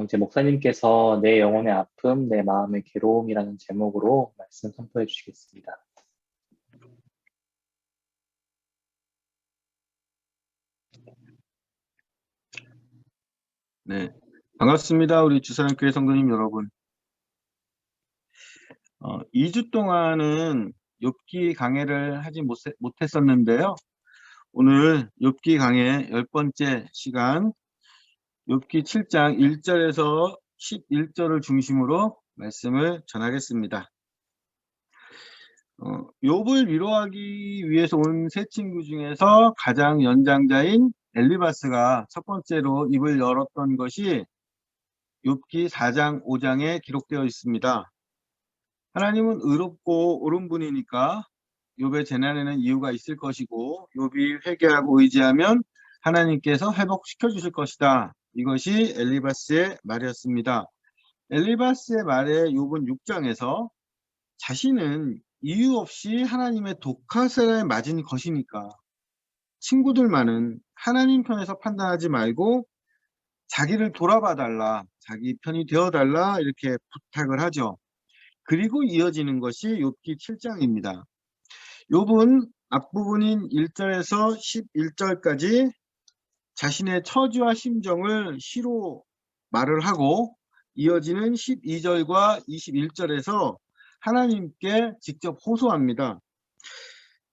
이제 목사님께서 내 영혼의 아픔, 내 마음의 괴로움이라는 제목으로 말씀 선포해 주시겠습니다. 네, 반갑습니다. 우리 주사랑교회 성도님 여러분. 2주 동안은 욥기 강해를 하지 못했었는데요. 오늘 욥기 강해 10번째 시간, 욥기 7장 1절에서 11절을 중심으로 말씀을 전하겠습니다. 욥을 위로하기 위해서 온 세 친구 중에서 가장 연장자인 엘리바스가 첫 번째로 입을 열었던 것이 욥기 4장 5장에 기록되어 있습니다. 하나님은 의롭고 옳은 분이니까 욥의 재난에는 이유가 있을 것이고 욥이 회개하고 의지하면 하나님께서 회복시켜 주실 것이다. 이것이 엘리바스의 말이었습니다. 엘리바스의 말에 욥은 6장에서 자신은 이유 없이 하나님의 독하사에 맞은 것이니까 친구들만은 하나님 편에서 판단하지 말고 자기를 돌아봐 달라, 자기 편이 되어 달라 이렇게 부탁을 하죠. 그리고 이어지는 것이 욥기 7장입니다. 욥은 앞부분인 1절에서 11절까지 자신의 처지와 심정을 시로 말을 하고 이어지는 12절과 21절에서 하나님께 직접 호소합니다.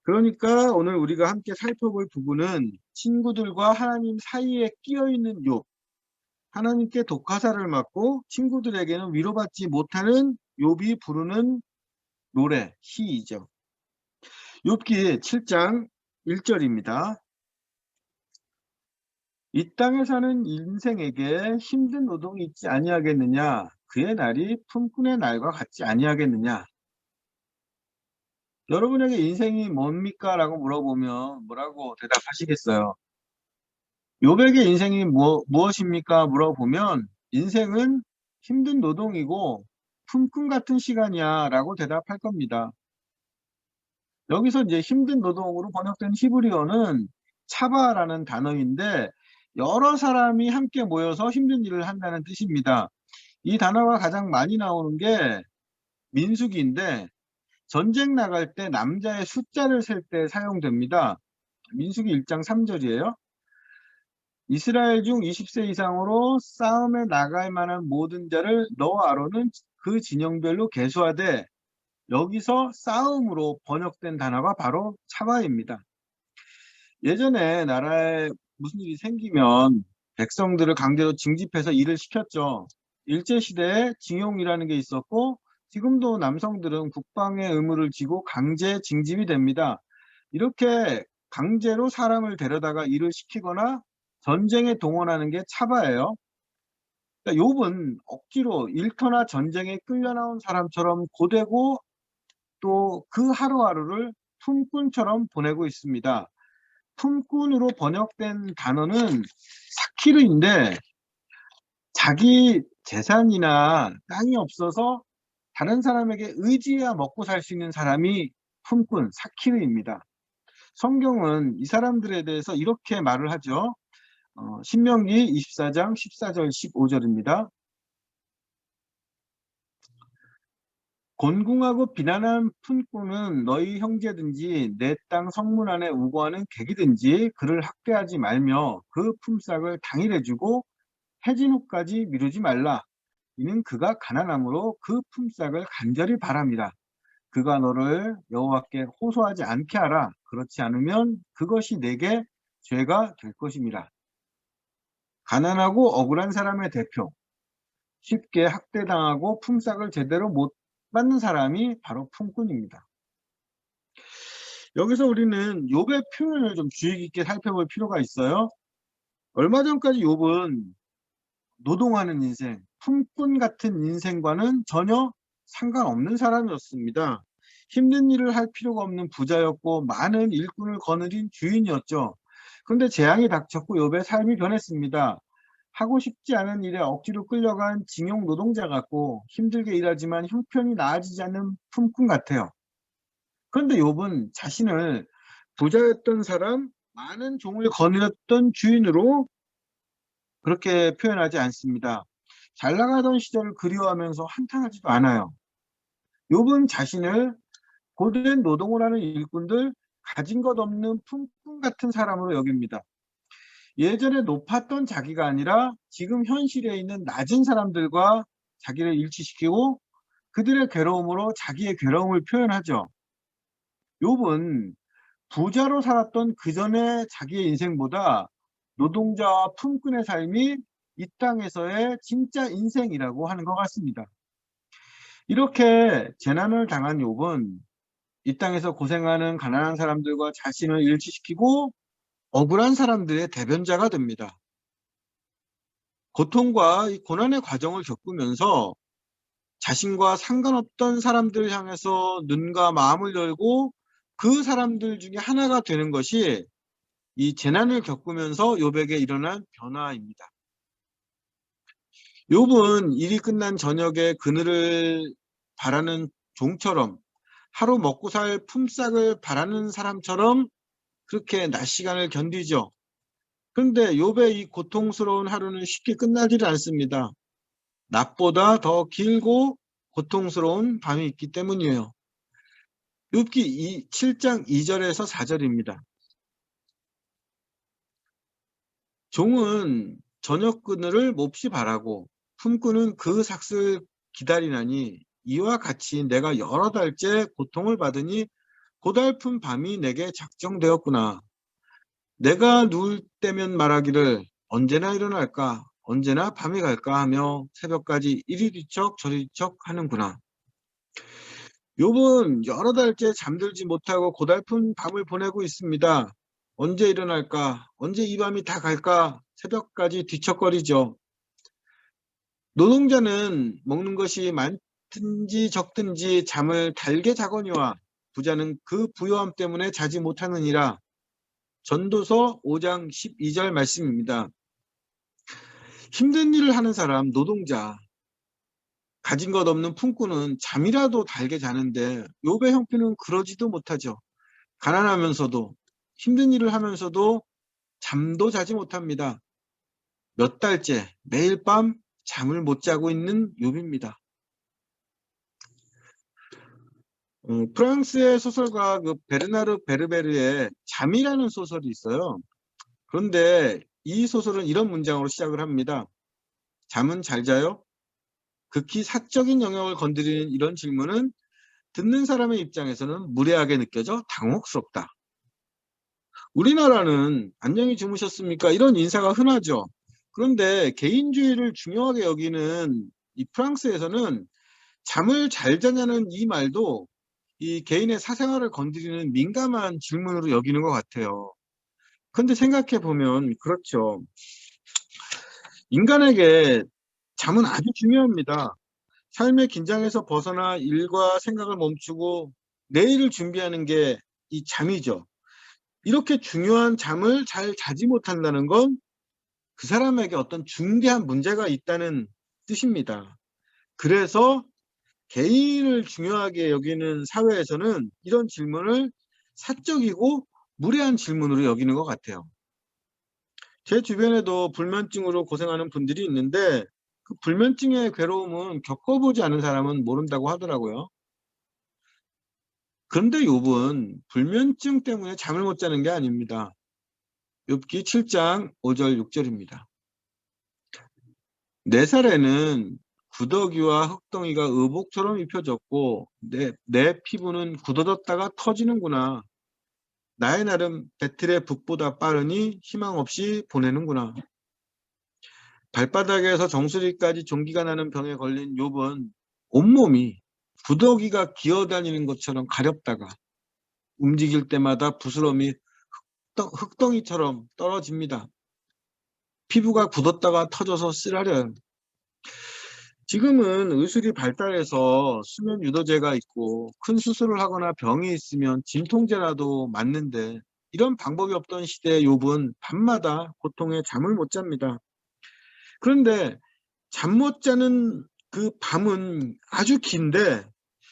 그러니까 오늘 우리가 함께 살펴볼 부분은 친구들과 하나님 사이에 끼어있는 욥, 하나님께 독하사를 맞고 친구들에게는 위로받지 못하는 욥이 부르는 노래, 시이죠. 욥기 7장 1절입니다. 이 땅에 사는 인생에게 힘든 노동이 있지 아니하겠느냐? 그의 날이 품꾼의 날과 같지 아니하겠느냐? 여러분에게 인생이 뭡니까? 라고 물어보면 뭐라고 대답하시겠어요? 욥에게 인생이 무엇입니까? 물어보면 인생은 힘든 노동이고 품꾼 같은 시간이야 라고 대답할 겁니다. 여기서 이제 힘든 노동으로 번역된 히브리어는 차바라는 단어인데 여러 사람이 함께 모여서 힘든 일을 한다는 뜻입니다. 이 단어가 가장 많이 나오는 게 민수기인데 전쟁 나갈 때 남자의 숫자를 셀 때 사용됩니다. 민수기 1장 3절이에요. 이스라엘 중 20세 이상으로 싸움에 나갈 만한 모든 자를 너와 아론은 그 진영별로 계수하되 여기서 싸움으로 번역된 단어가 바로 차바입니다. 예전에 나라에 무슨 일이 생기면 백성들을 강제로 징집해서 일을 시켰죠. 일제시대에 징용이라는 게 있었고 지금도 남성들은 국방의 의무를 지고 강제 징집이 됩니다. 이렇게 강제로 사람을 데려다가 일을 시키거나 전쟁에 동원하는 게 차바예요. 그러니까 욥은 억지로 일터나 전쟁에 끌려 나온 사람처럼 고되고 또 그 하루하루를 품꾼처럼 보내고 있습니다. 품꾼으로 번역된 단어는 사키르인데 자기 재산이나 땅이 없어서 다른 사람에게 의지해야 먹고 살 수 있는 사람이 품꾼, 사키르입니다. 성경은 이 사람들에 대해서 이렇게 말을 하죠. 신명기 24장 14절 15절입니다. 곤궁하고 비난한 품꾼은 너희 형제든지 내 땅 성문 안에 우거하는 객이든지 그를 학대하지 말며 그 품삯을 당일에 주고 해진 후까지 미루지 말라. 이는 그가 가난함으로 그 품삯을 간절히 바랍니다. 그가 너를 여호와께 호소하지 않게 하라. 그렇지 않으면 그것이 내게 죄가 될 것입니다. 가난하고 억울한 사람의 대표, 쉽게 학대당하고 품삯을 제대로 못 받는 사람이 바로 품꾼입니다. 여기서 우리는 욥의 표현을 좀 주의 깊게 살펴볼 필요가 있어요. 얼마 전까지 욥은 노동하는 인생, 품꾼 같은 인생과는 전혀 상관없는 사람이었습니다. 힘든 일을 할 필요가 없는 부자였고 많은 일꾼을 거느린 주인이었죠. 그런데 재앙이 닥쳤고 욥의 삶이 변했습니다. 하고 싶지 않은 일에 억지로 끌려간 징용 노동자 같고 힘들게 일하지만 형편이 나아지지 않는 품꾼 같아요. 그런데 욥은 자신을 부자였던 사람, 많은 종을 거느렸던 주인으로 그렇게 표현하지 않습니다. 잘 나가던 시절을 그리워하면서 한탄하지도 않아요. 욥은 자신을 고된 노동을 하는 일꾼들, 가진 것 없는 품꾼 같은 사람으로 여깁니다. 예전에 높았던 자기가 아니라 지금 현실에 있는 낮은 사람들과 자기를 일치시키고 그들의 괴로움으로 자기의 괴로움을 표현하죠. 욥은 부자로 살았던 그 전에 자기의 인생보다 노동자와 품꾼의 삶이 이 땅에서의 진짜 인생이라고 하는 것 같습니다. 이렇게 재난을 당한 욥은 이 땅에서 고생하는 가난한 사람들과 자신을 일치시키고 억울한 사람들의 대변자가 됩니다. 고통과 이 고난의 과정을 겪으면서 자신과 상관없던 사람들을 향해서 눈과 마음을 열고 그 사람들 중에 하나가 되는 것이 이 재난을 겪으면서 욥에게 일어난 변화입니다. 욥은 일이 끝난 저녁에 그늘을 바라는 종처럼 하루 먹고 살 품삯을 바라는 사람처럼 그렇게 낮 시간을 견디죠. 그런데 욥의 이 고통스러운 하루는 쉽게 끝나질 않습니다. 낮보다 더 길고 고통스러운 밤이 있기 때문이에요. 욥기 7장 2절에서 4절입니다. 종은 저녁 그늘을 몹시 바라고 품꾼은 그 삭슬 기다리나니 이와 같이 내가 여러 달째 고통을 받으니 고달픈 밤이 내게 작정되었구나. 내가 누울 때면 말하기를 언제나 일어날까 언제나 밤이 갈까 하며 새벽까지 이리 뒤척 저리 뒤척 하는구나. 욥은 여러 달째 잠들지 못하고 고달픈 밤을 보내고 있습니다. 언제 일어날까 언제 이 밤이 다 갈까 새벽까지 뒤척거리죠. 노동자는 먹는 것이 많든지 적든지 잠을 달게 자거니와 부자는 그 부요함 때문에 자지 못하느니라. 전도서 5장 12절 말씀입니다. 힘든 일을 하는 사람, 노동자, 가진 것 없는 품꾼은 잠이라도 달게 자는데 욥의 형편은 그러지도 못하죠. 가난하면서도 힘든 일을 하면서도 잠도 자지 못합니다. 몇 달째 매일 밤 잠을 못 자고 있는 욥입니다. 프랑스의 소설가 그 베르나르 베르베르의 잠이라는 소설이 있어요. 그런데 이 소설은 이런 문장으로 시작을 합니다. 잠은 잘 자요? 극히 사적인 영역을 건드리는 이런 질문은 듣는 사람의 입장에서는 무례하게 느껴져 당혹스럽다. 우리나라는 안녕히 주무셨습니까? 이런 인사가 흔하죠. 그런데 개인주의를 중요하게 여기는 이 프랑스에서는 잠을 잘 자냐는 이 말도 이 개인의 사생활을 건드리는 민감한 질문으로 여기는 것 같아요. 근데 생각해 보면 그렇죠. 인간에게 잠은 아주 중요합니다. 삶의 긴장에서 벗어나 일과 생각을 멈추고 내일을 준비하는 게 이 잠이죠. 이렇게 중요한 잠을 잘 자지 못한다는 건 그 사람에게 어떤 중대한 문제가 있다는 뜻입니다. 그래서 개인을 중요하게 여기는 사회에서는 이런 질문을 사적이고 무례한 질문으로 여기는 것 같아요. 제 주변에도 불면증으로 고생하는 분들이 있는데 그 불면증의 괴로움은 겪어보지 않은 사람은 모른다고 하더라고요. 그런데 욥은 불면증 때문에 잠을 못 자는 게 아닙니다. 욥기 7장 5절 6절입니다. 내 살에는 구더기와 흙덩이가 의복처럼 입혀졌고 내 피부는 굳어졌다가 터지는구나. 나의 날은 배틀의 북보다 빠르니 희망 없이 보내는구나. 발바닥에서 정수리까지 종기가 나는 병에 걸린 욥은 온몸이 구더기가 기어다니는 것처럼 가렵다가 움직일 때마다 부스럼이 흙덩이처럼 떨어집니다. 피부가 굳었다가 터져서 쓰라려요. 지금은 의술이 발달해서 수면 유도제가 있고 큰 수술을 하거나 병이 있으면 진통제라도 맞는데 이런 방법이 없던 시대의 욥은 밤마다 고통에 잠을 못 잡니다. 그런데 잠 못 자는 그 밤은 아주 긴데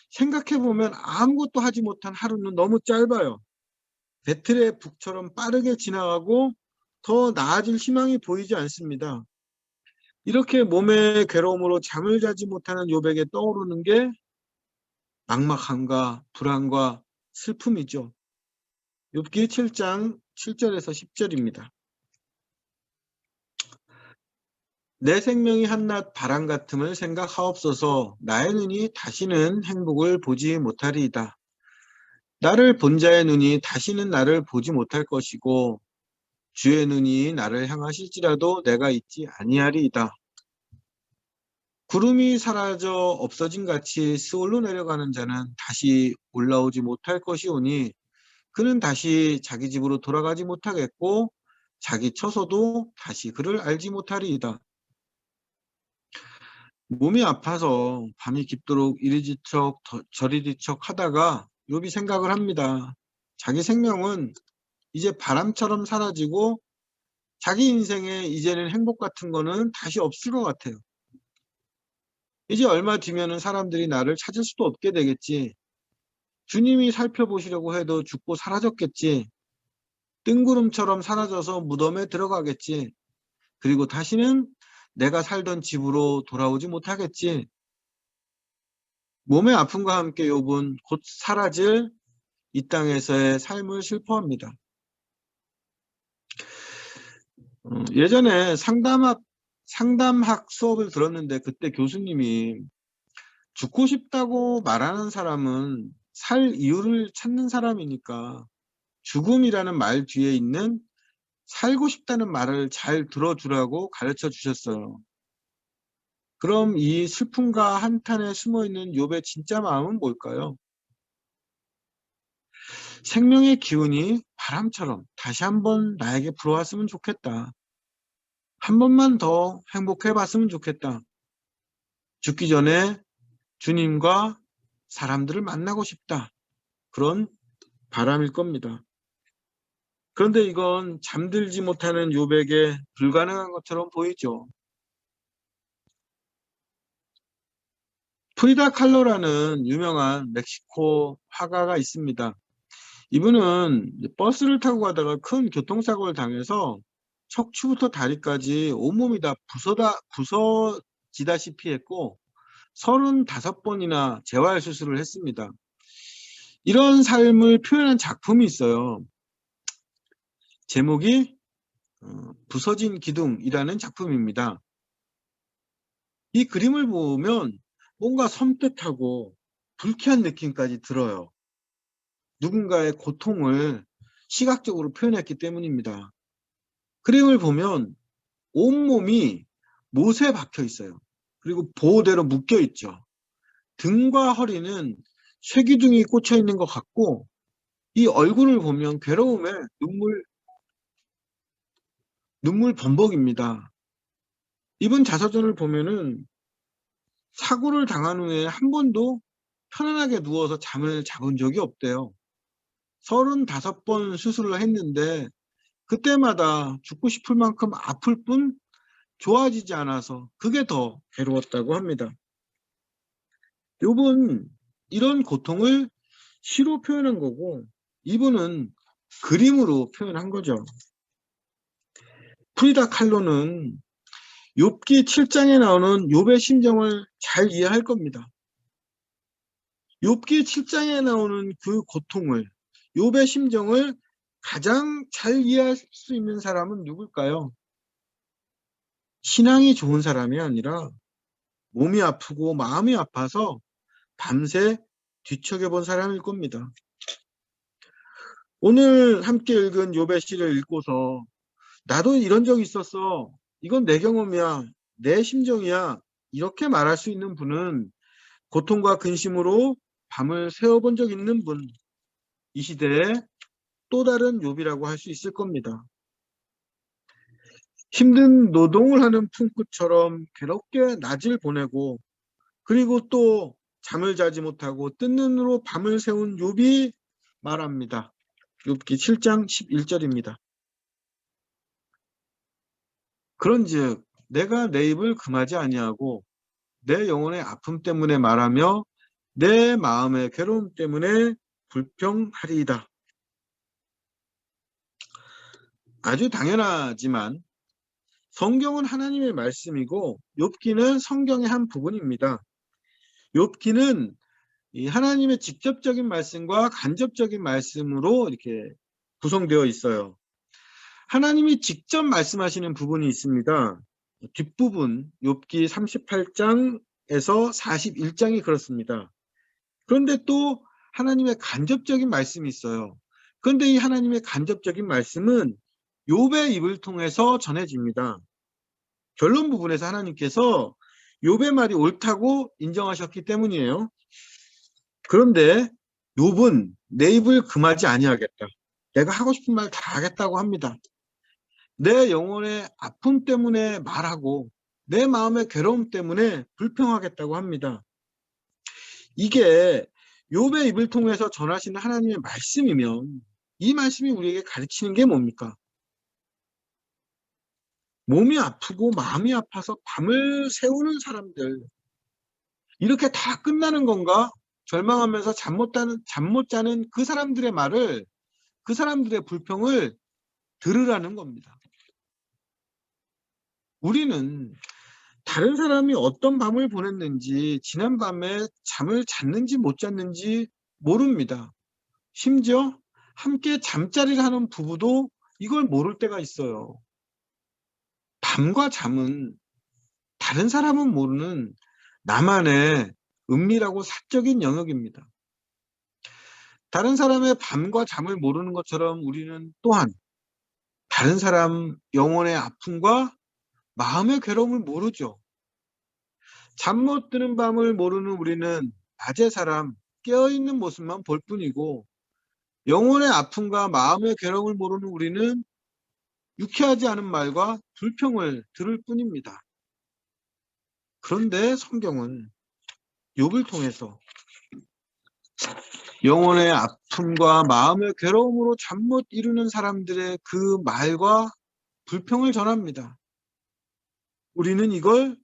생각해보면 아무것도 하지 못한 하루는 너무 짧아요. 배틀의 북처럼 빠르게 지나가고 더 나아질 희망이 보이지 않습니다. 이렇게 몸의 괴로움으로 잠을 자지 못하는 욥에게 떠오르는 게 막막함과 불안과 슬픔이죠. 욥기 7장 7절에서 10절입니다. 내 생명이 한낱 바람 같음을 생각하옵소서. 나의 눈이 다시는 행복을 보지 못하리이다. 나를 본 자의 눈이 다시는 나를 보지 못할 것이고 주의 눈이 나를 향하실지라도 내가 있지 아니하리이다. 구름이 사라져 없어진 같이 스올로 내려가는 자는 다시 올라오지 못할 것이오니 그는 다시 자기 집으로 돌아가지 못하겠고 자기 처소도 다시 그를 알지 못하리이다. 몸이 아파서 밤이 깊도록 이리 뒤척 저리 뒤척 하다가 욥이 생각을 합니다. 자기 생명은 이제 바람처럼 사라지고 자기 인생에 이제는 행복 같은 거는 다시 없을 것 같아요. 이제 얼마 뒤면은 사람들이 나를 찾을 수도 없게 되겠지. 주님이 살펴보시려고 해도 죽고 사라졌겠지. 뜬구름처럼 사라져서 무덤에 들어가겠지. 그리고 다시는 내가 살던 집으로 돌아오지 못하겠지. 몸의 아픔과 함께 욥은 곧 사라질 이 땅에서의 삶을 슬퍼합니다. 예전에 상담학 수업을 들었는데 그때 교수님이 죽고 싶다고 말하는 사람은 살 이유를 찾는 사람이니까 죽음이라는 말 뒤에 있는 살고 싶다는 말을 잘 들어주라고 가르쳐 주셨어요. 그럼 이 슬픔과 한탄에 숨어있는 욥의 진짜 마음은 뭘까요? 생명의 기운이 바람처럼 다시 한번 나에게 불어왔으면 좋겠다. 한 번만 더 행복해 봤으면 좋겠다. 죽기 전에 주님과 사람들을 만나고 싶다. 그런 바람일 겁니다. 그런데 이건 잠들지 못하는 욥에게 불가능한 것처럼 보이죠. 프리다 칼로라는 유명한 멕시코 화가가 있습니다. 이분은 버스를 타고 가다가 큰 교통사고를 당해서 척추부터 다리까지 온몸이 다 부서지다시피 했고 35번이나 재활 수술을 했습니다. 이런 삶을 표현한 작품이 있어요. 제목이 부서진 기둥이라는 작품입니다. 이 그림을 보면 뭔가 섬뜩하고 불쾌한 느낌까지 들어요. 누군가의 고통을 시각적으로 표현했기 때문입니다. 그림을 보면 온몸이 못에 박혀 있어요. 그리고 보호대로 묶여 있죠. 등과 허리는 쇠기둥이 꽂혀 있는 것 같고 이 얼굴을 보면 괴로움에 눈물 범벅입니다. 이분 자서전을 보면은 사고를 당한 후에 한 번도 편안하게 누워서 잠을 잡은 적이 없대요. 35번 수술을 했는데 그때마다 죽고 싶을 만큼 아플 뿐 좋아지지 않아서 그게 더 괴로웠다고 합니다. 욥은 이런 고통을 시로 표현한 거고 이분은 그림으로 표현한 거죠. 프리다 칼로는 욥기 7장에 나오는 욥의 심정을 잘 이해할 겁니다. 욥기 7장에 나오는 그 고통을, 욥의 심정을 가장 잘 이해할 수 있는 사람은 누굴까요? 신앙이 좋은 사람이 아니라 몸이 아프고 마음이 아파서 밤새 뒤척여본 사람일 겁니다. 오늘 함께 읽은 욥의 시를 읽고서 나도 이런 적이 있었어. 이건 내 경험이야. 내 심정이야. 이렇게 말할 수 있는 분은 고통과 근심으로 밤을 새워본 적 있는 분, 이 시대에 또 다른 욥이라고 할 수 있을 겁니다. 힘든 노동을 하는 품꾼처럼 괴롭게 낮을 보내고 그리고 또 잠을 자지 못하고 뜬 눈으로 밤을 새운 욥이 말합니다. 욥기 7장 11절입니다. 그런즉 내가 내 입을 금하지 아니하고 내 영혼의 아픔 때문에 말하며 내 마음의 괴로움 때문에 불평하리이다. 아주 당연하지만 성경은 하나님의 말씀이고 욥기는 성경의 한 부분입니다. 욥기는 이 하나님의 직접적인 말씀과 간접적인 말씀으로 이렇게 구성되어 있어요. 하나님이 직접 말씀하시는 부분이 있습니다. 뒷부분 욥기 38장에서 41장이 그렇습니다. 그런데 또 하나님의 간접적인 말씀이 있어요. 그런데 이 하나님의 간접적인 말씀은 욥의 입을 통해서 전해집니다. 결론 부분에서 하나님께서 욥의 말이 옳다고 인정하셨기 때문이에요. 그런데 욥은 내 입을 금하지 아니하겠다. 내가 하고 싶은 말 다 하겠다고 합니다. 내 영혼의 아픔 때문에 말하고 내 마음의 괴로움 때문에 불평하겠다고 합니다. 이게 욥의 입을 통해서 전하시는 하나님의 말씀이면 이 말씀이 우리에게 가르치는 게 뭡니까? 몸이 아프고 마음이 아파서 밤을 새우는 사람들, 이렇게 다 끝나는 건가? 절망하면서 잠 못 자는 그 사람들의 말을, 그 사람들의 불평을 들으라는 겁니다. 우리는 다른 사람이 어떤 밤을 보냈는지, 지난 밤에 잠을 잤는지 못 잤는지 모릅니다. 심지어 함께 잠자리를 하는 부부도 이걸 모를 때가 있어요. 밤과 잠은 다른 사람은 모르는 나만의 은밀하고 사적인 영역입니다. 다른 사람의 밤과 잠을 모르는 것처럼 우리는 또한 다른 사람 영혼의 아픔과 마음의 괴로움을 모르죠. 잠 못 드는 밤을 모르는 우리는 낮의 사람, 깨어있는 모습만 볼 뿐이고, 영혼의 아픔과 마음의 괴로움을 모르는 우리는 유쾌하지 않은 말과 불평을 들을 뿐입니다. 그런데 성경은 욥을 통해서 영혼의 아픔과 마음의 괴로움으로 잠 못 이루는 사람들의 그 말과 불평을 전합니다. 우리는 이걸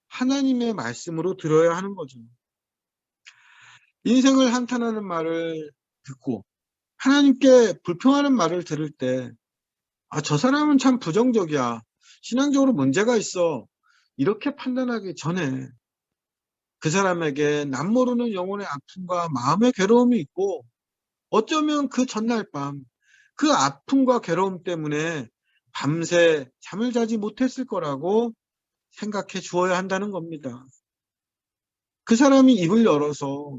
하나님의 말씀으로 들어야 하는 거죠. 인생을 한탄하는 말을 듣고 하나님께 불평하는 말을 들을 때, 저 사람은 참 부정적이야. 신앙적으로 문제가 있어. 이렇게 판단하기 전에 그 사람에게 남 모르는 영혼의 아픔과 마음의 괴로움이 있고, 어쩌면 그 전날 밤 그 아픔과 괴로움 때문에 밤새 잠을 자지 못했을 거라고 생각해 주어야 한다는 겁니다. 그 사람이 입을 열어서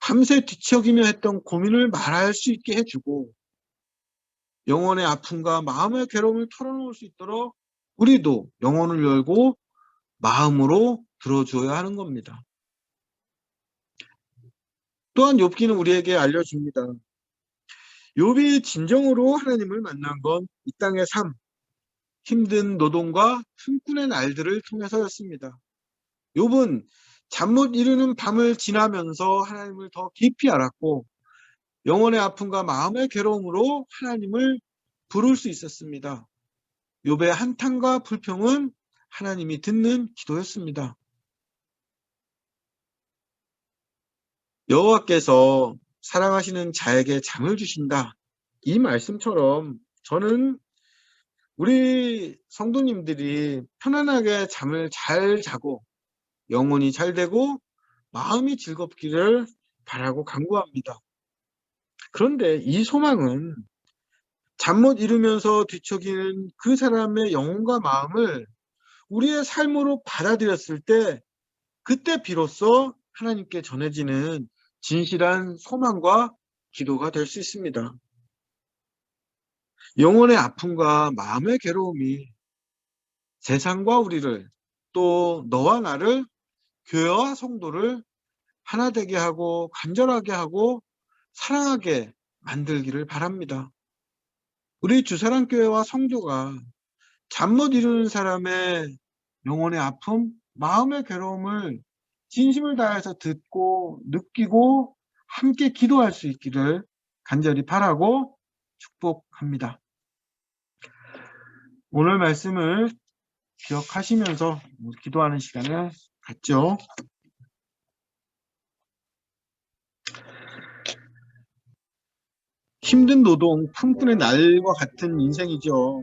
밤새 뒤척이며 했던 고민을 말할 수 있게 해주고, 영혼의 아픔과 마음의 괴로움을 털어놓을 수 있도록 우리도 영혼을 열고 마음으로 들어줘야 하는 겁니다. 또한 욥기는 우리에게 알려줍니다. 욥이 진정으로 하나님을 만난 건 이 땅의 삶, 힘든 노동과 숨꾼의 날들을 통해서였습니다. 욥은 잠 못 이루는 밤을 지나면서 하나님을 더 깊이 알았고, 영혼의 아픔과 마음의 괴로움으로 하나님을 부를 수 있었습니다. 욥의 한탄과 불평은 하나님이 듣는 기도였습니다. 여호와께서 사랑하시는 자에게 잠을 주신다. 이 말씀처럼 저는 우리 성도님들이 편안하게 잠을 잘 자고 영혼이 잘 되고 마음이 즐겁기를 바라고 간구합니다. 그런데 이 소망은 잠 못 이루면서 뒤척이는 그 사람의 영혼과 마음을 우리의 삶으로 받아들였을 때, 그때 비로소 하나님께 전해지는 진실한 소망과 기도가 될 수 있습니다. 영혼의 아픔과 마음의 괴로움이 세상과 우리를, 또 너와 나를, 교회와 성도를 하나 되게 하고 간절하게 하고 사랑하게 만들기를 바랍니다. 우리 주사랑교회와 성도가 잠 못 이루는 사람의 영혼의 아픔, 마음의 괴로움을 진심을 다해서 듣고 느끼고 함께 기도할 수 있기를 간절히 바라고 축복합니다. 오늘 말씀을 기억하시면서 기도하는 시간을 갖죠. 힘든 노동, 품꾼의 날과 같은 인생이죠.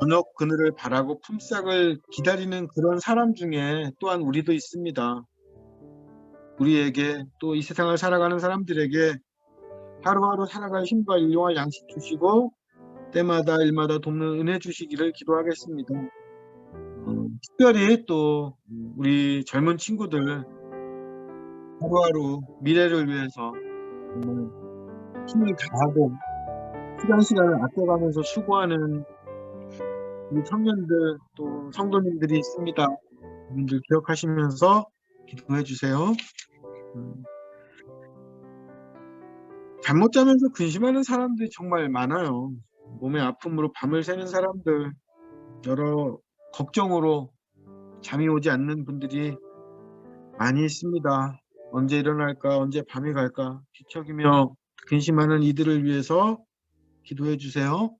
저녁 그늘을 바라고 품삯을 기다리는 그런 사람 중에 또한 우리도 있습니다. 우리에게 또 이 세상을 살아가는 사람들에게 하루하루 살아갈 힘과 일용할 양식 주시고 때마다 일마다 돕는 은혜 주시기를 기도하겠습니다. 특별히 또 우리 젊은 친구들 하루하루 미래를 위해서 정말 힘을 다하고 시간을 아껴가면서 수고하는 우리 청년들 또 성도님들이 있습니다. 이분들 기억하시면서 기도해 주세요. 잠 못 자면서 근심하는 사람들이 정말 많아요. 몸의 아픔으로 밤을 새는 사람들, 여러 걱정으로 잠이 오지 않는 분들이 많이 있습니다. 언제 일어날까, 언제 밤이 갈까 뒤척이며 근심하는 이들을 위해서 기도해 주세요.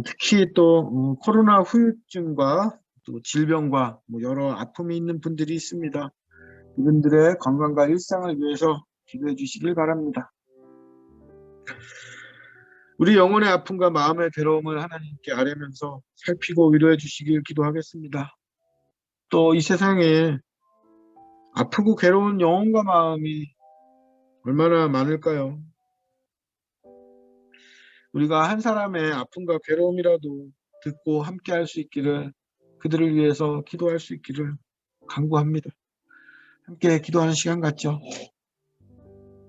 특히 또 코로나 후유증과 또 질병과 여러 아픔이 있는 분들이 있습니다. 이분들의 건강과 일상을 위해서 기도해 주시길 바랍니다. 우리 영혼의 아픔과 마음의 괴로움을 하나님께 아뢰면서 살피고 위로해 주시길 기도하겠습니다. 또 이 세상에 아프고 괴로운 영혼과 마음이 얼마나 많을까요? 우리가 한 사람의 아픔과 괴로움이라도 듣고 함께 할 수 있기를, 그들을 위해서 기도할 수 있기를 간구합니다. 함께 기도하는 시간 갖죠.